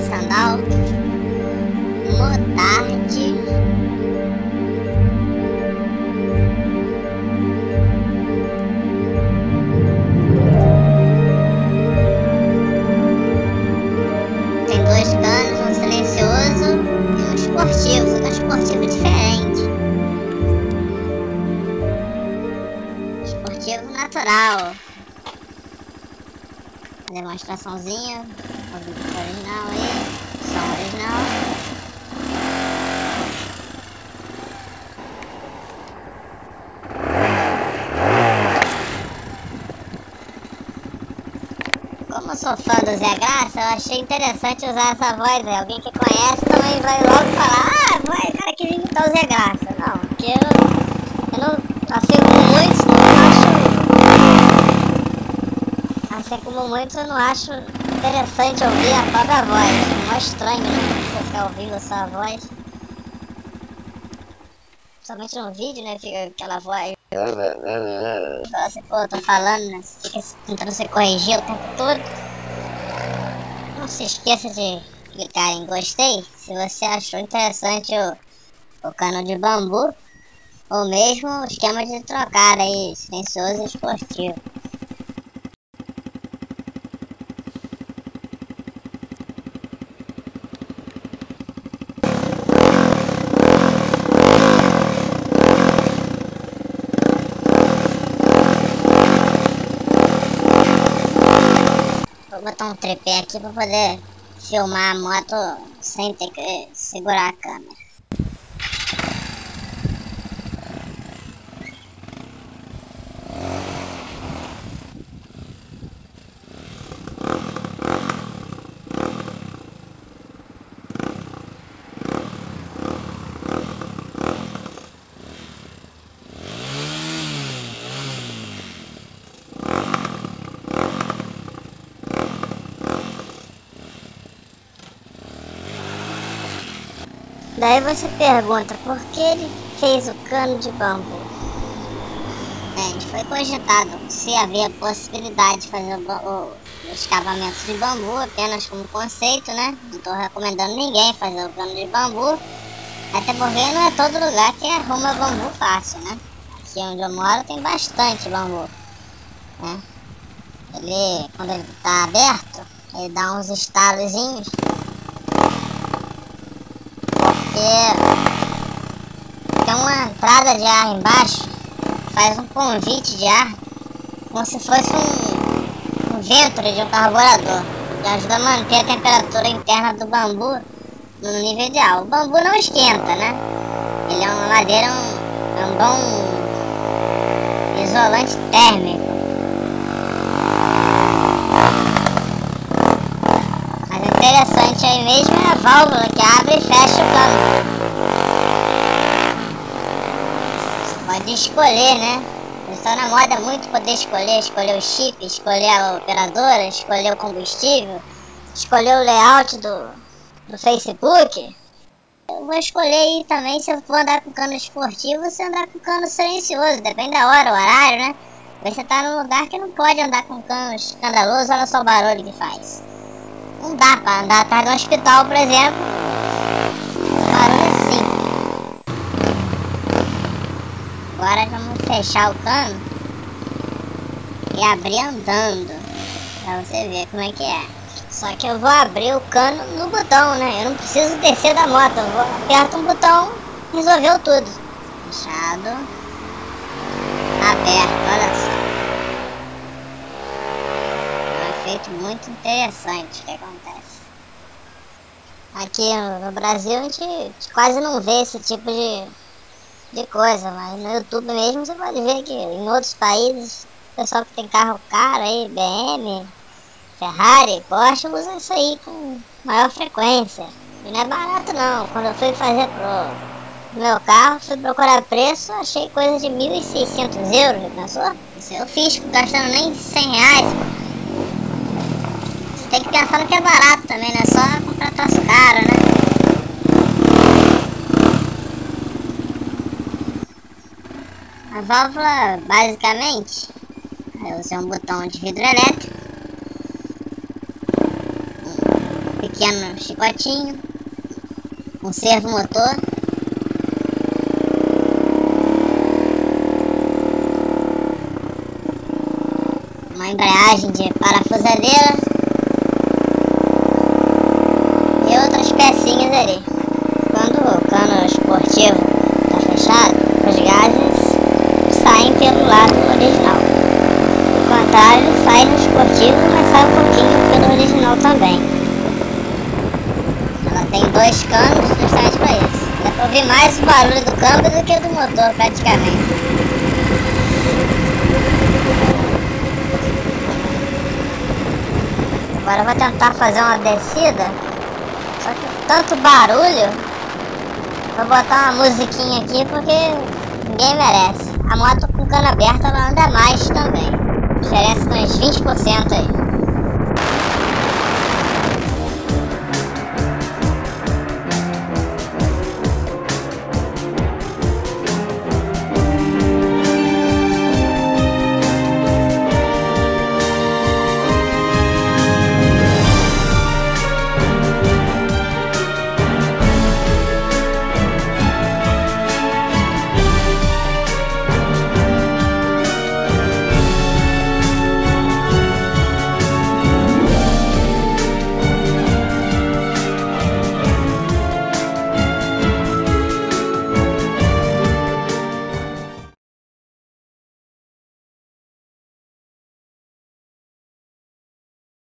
sandal, motarde, tem dois canos, um silencioso e um esportivo, só que é um esportivo diferente, esportivo natural. Demonstraçãozinha, original aí, som original. Como eu sou fã do Zé Graça, eu achei interessante usar essa voz, né? Alguém que conhece também vai logo falar: ah, vai, cara que vem imitar o Zé Graça. Não, porque eu não, assim como muitos, eu não acho interessante ouvir a própria voz. É mó estranho, né? Você ficar ouvindo a sua voz. Principalmente no vídeo, né? Fica aquela voz. Fala assim, pô, eu tô falando, né? Você fica tentando se corrigir o tempo todo. Não se esqueça de clicar em gostei se você achou interessante o cano de bambu. Ou mesmo o esquema de trocar aí, silencioso e esportivo. Vou botar um tripé aqui para poder filmar a moto sem ter que segurar a câmera. Daí você pergunta por que ele fez o cano de bambu. Gente, foi cogitado se havia possibilidade de fazer o escavamento de bambu apenas como conceito, né? Não estou recomendando ninguém fazer o cano de bambu, até porque não é todo lugar que arruma bambu fácil, né? Aqui onde eu moro tem bastante bambu, né? Ele, quando ele está aberto, ele dá uns estalozinhos. Tem uma entrada de ar embaixo, faz um convite de ar, como se fosse um ventre de um carburador, que ajuda a manter a temperatura interna do bambu no nível ideal. O bambu não esquenta, né? Ele é uma madeira, é um bom isolante térmico. Mas o interessante aí mesmo é a válvula que abre e fecha o cano. Pode escolher, né? Está na moda muito poder escolher o chip, escolher a operadora, escolher o combustível, escolher o layout do Facebook. Eu vou escolher aí também se eu for andar com cano esportivo ou se andar com cano silencioso, depende da hora, o horário, né? Você tá num lugar que não pode andar com cano escandaloso, olha só o barulho que faz. Não dá pra andar atrás do hospital, por exemplo. Barulho assim. Agora vamos fechar o cano e abrir andando, pra você ver como é que é. Só que eu vou abrir o cano no botão, né? Eu não preciso descer da moto, eu vou aperto um botão, resolveu tudo. Fechado, aberto, olha só. É um efeito muito interessante que acontece. Aqui no Brasil a gente quase não vê esse tipo de coisa, mas no YouTube mesmo você pode ver que em outros países, o pessoal que tem carro caro aí, BM, Ferrari, Porsche, usa isso aí com maior frequência. E não é barato não. Quando eu fui fazer pro meu carro, fui procurar preço, achei coisa de 1.600 euros, já pensou? Isso eu fiz gastando nem 100 reais. Você tem que pensar no que é barato também, não é só comprar troço caro, né? A válvula, basicamente, eu usei um botão de vidro elétrico, pequeno chicotinho, um servo motor, uma embreagem de parafusadeira e outras pecinhas ali. Quando o cano esportivo está fechado, os gases saem pelo lado original. O contrário, sai no esportivo, mas sai um pouquinho pelo original também. Ela tem dois canos justamente para isso. Dá para ouvir mais o barulho do câmbio do que do motor praticamente. Agora eu vou tentar fazer uma descida, só que tanto barulho, vou botar uma musiquinha aqui porque ninguém merece. A moto com cano aberto ela anda mais também, diferença de uns 20% aí.